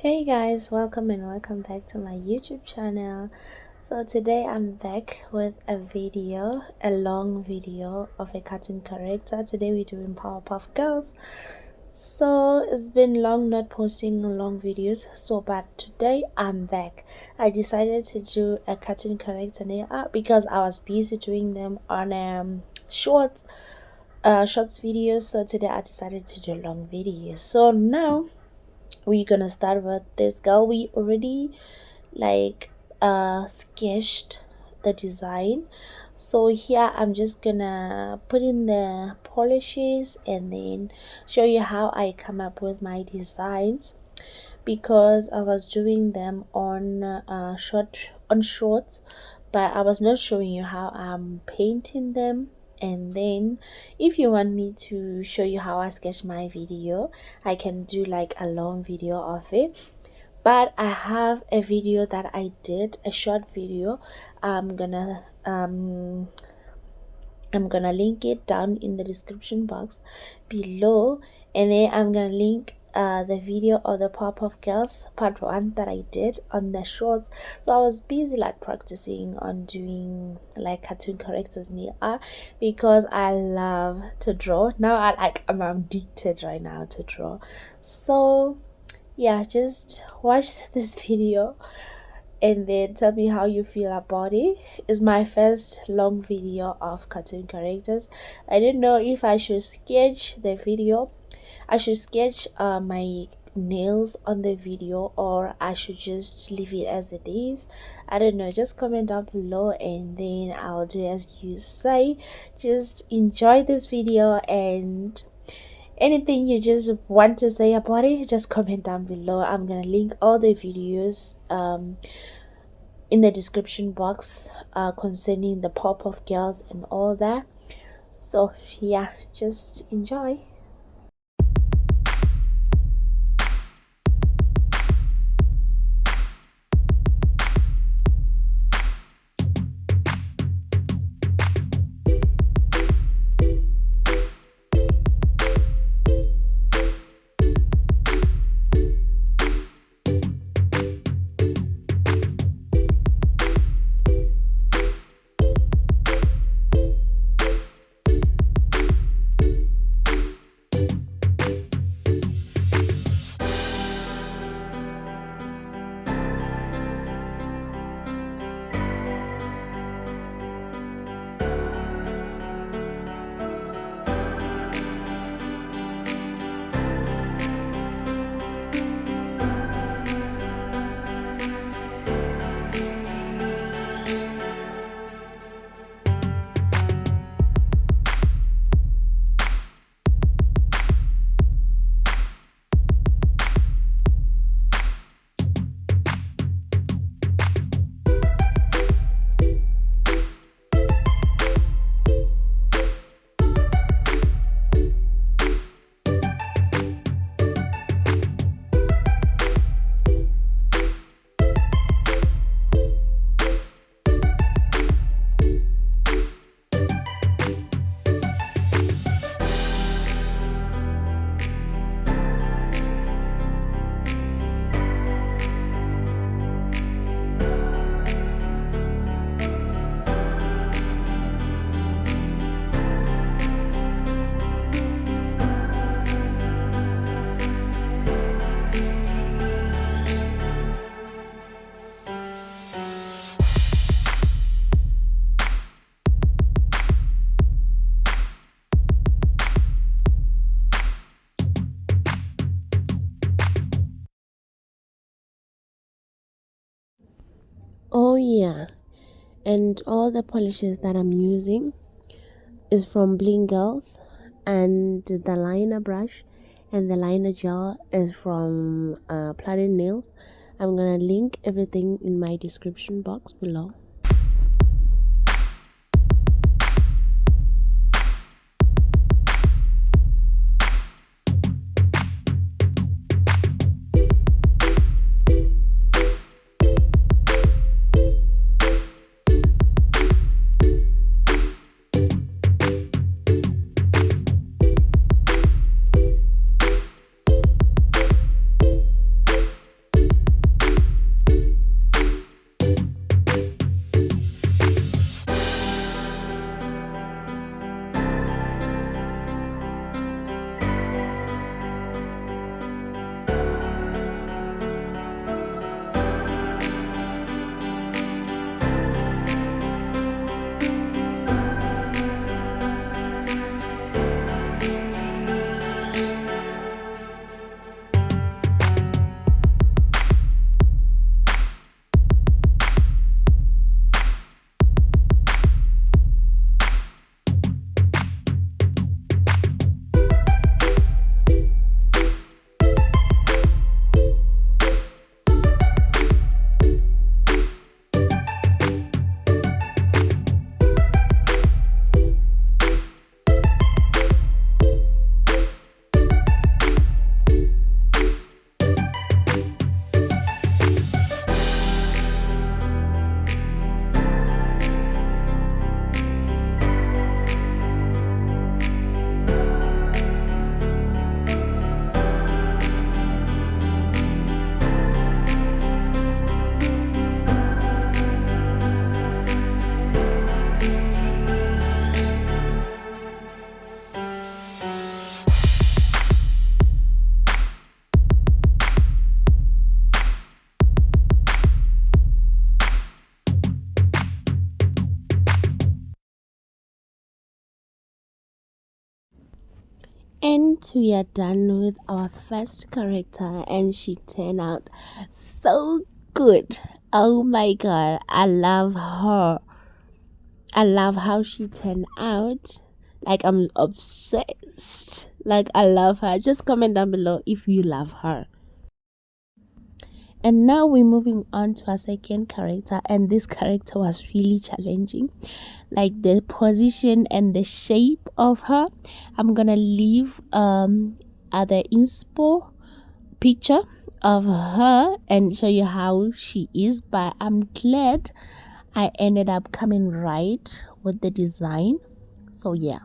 Hey guys, welcome and welcome back to my YouTube channel. So today I'm back with a long video of a cartoon character. Today we're doing Powerpuff Girls. So it's been long not posting long videos, but today I'm back. I decided to do a cartoon character nail because I was busy doing them on shorts videos. So today I decided to do long videos. So now we're gonna start with this girl. We already sketched the design, so here I'm just gonna put in the polishes and then show you how I come up with my designs, because I was doing them on shorts, but I was not showing you how I'm painting them. And then if you want me to show you how I sketch my video, I can do like a long video of it. But I have a video that I did, a short video. I'm gonna link it down in the description box below, and then I'm gonna link the video of the Powerpuff Girls part 1 that I did on the shorts. So I was busy practicing on doing cartoon characters in art, because I love to draw. Now I'm addicted right now to draw. So yeah, just watch this video and then tell me how you feel about it. It's my first long video of cartoon characters. I don't know if I should sketch the video. I should sketch my nails on the video, or I should just leave it as it is. I don't know. Just comment down below and then I'll do as you say. Just enjoy this video, and anything you just want to say about it, just comment down below. I'm gonna link all the videos in the description box concerning the Powerpuff Girls and all that. So yeah, just enjoy. Oh yeah, and all the polishes that I'm using is from Bling Girls, and the liner brush and the liner gel is from Planet Nails. I'm gonna link everything in my description box below. And we are done with our first character, and she turned out so good. Oh my god, I love her. I love how she turned out. Like, I'm obsessed. Like, I love her. Just comment down below if you love her. And now we're moving on to our second character, and this character was really challenging. Like, the position and the shape of her, I'm gonna leave the inspo picture of her and show you how she is, but I'm glad I ended up coming right with the design. So yeah.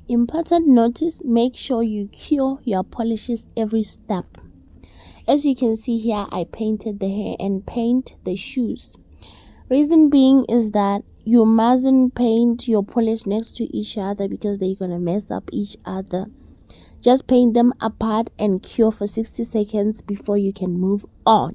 Important notice: make sure you cure your polishes every step. As you can see here, I painted the hair and paint the shoes. Reason being is that you mustn't paint your polish next to each other because they're gonna mess up each other. Just paint them apart and cure for 60 seconds before you can move on.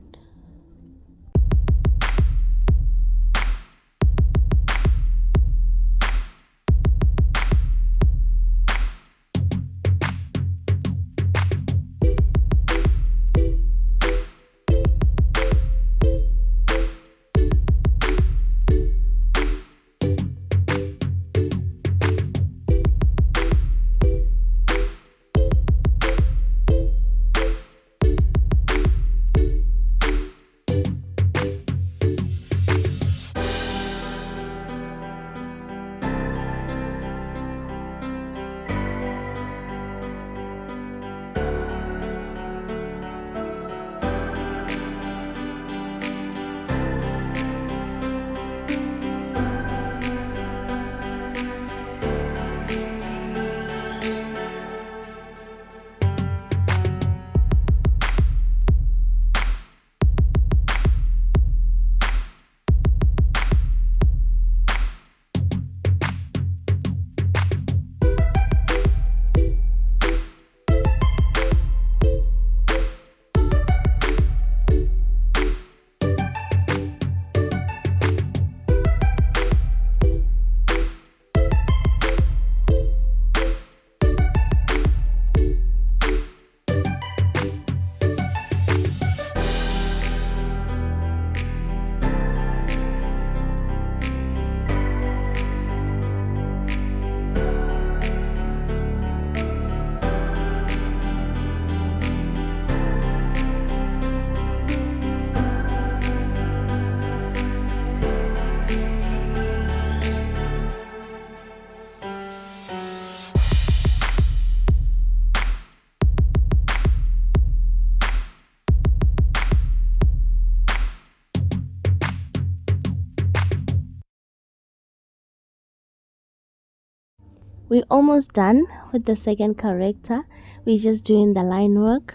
We're almost done with the second character. We're just doing the line work,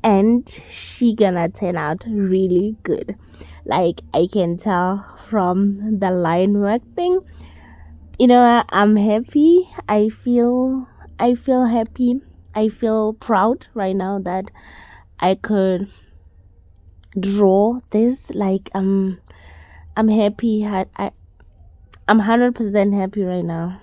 and she gonna turn out really good. Like, I can tell from the line work thing. You know, I'm happy. I feel happy. I feel proud right now that I could draw this. Like, I'm happy. I'm 100% happy right now.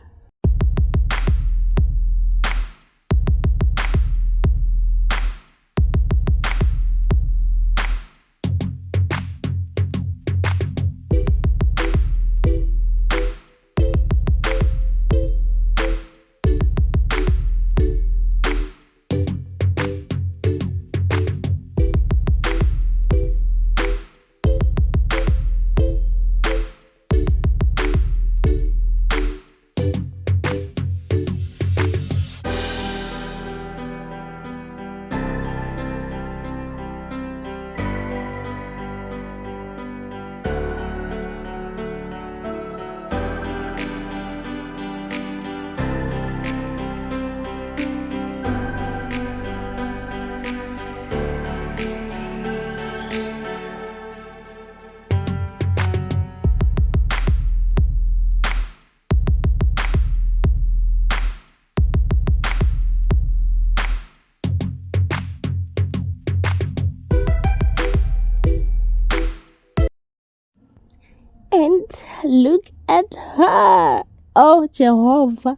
And look at her. Oh, Jehovah.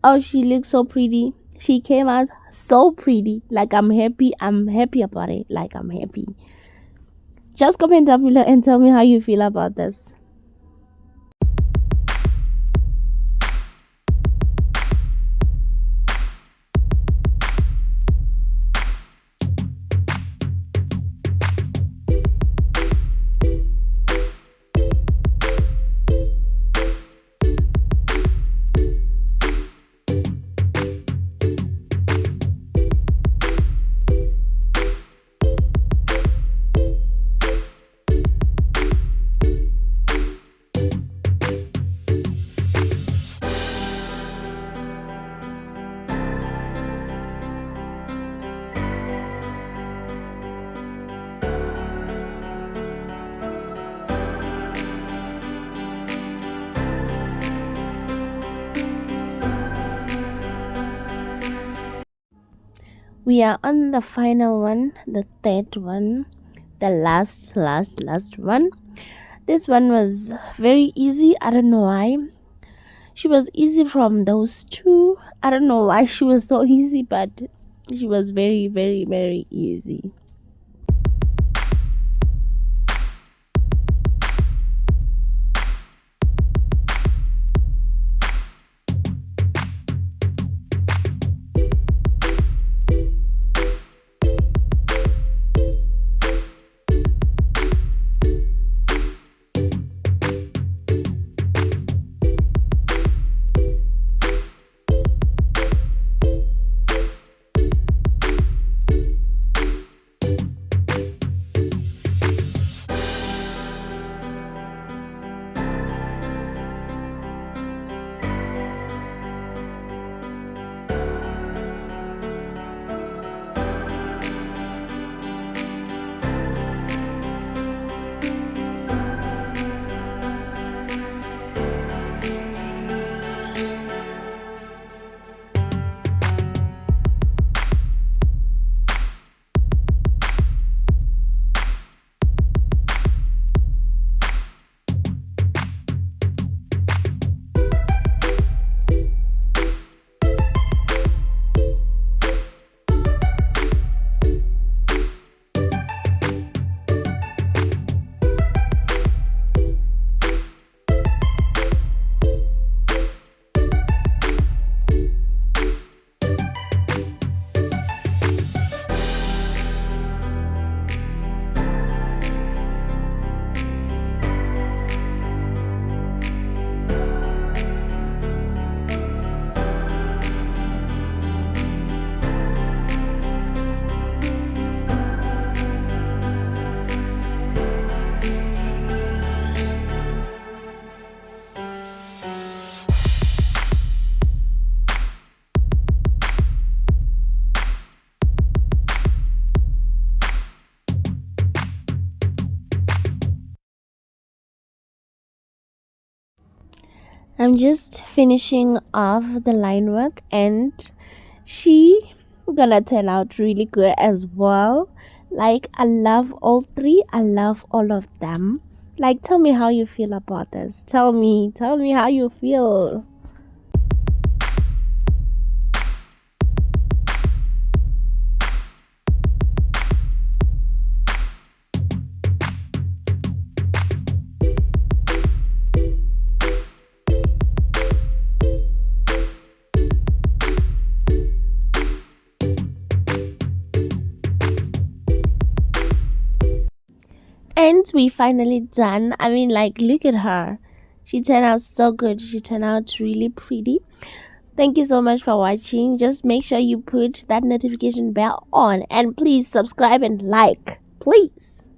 Oh, she looks so pretty. She came out so pretty. Like, I'm happy. I'm happy about it. Like, I'm happy. Just comment down below and tell me how you feel about this. We are on the final one, the third one, the last one. This one was very easy. I don't know why. She was easy from those two. I don't know why she was so easy, but she was very, very, very easy. I'm just finishing off the line work and she gonna turn out really good as well. Like, I love all three. I love all of them. Like, tell me how you feel about this. Tell me how you feel. And we finally done. I mean, like, look at her. She turned out so good. She turned out really pretty. Thank you so much for watching. Just make sure you put that notification bell on and please subscribe and like, please.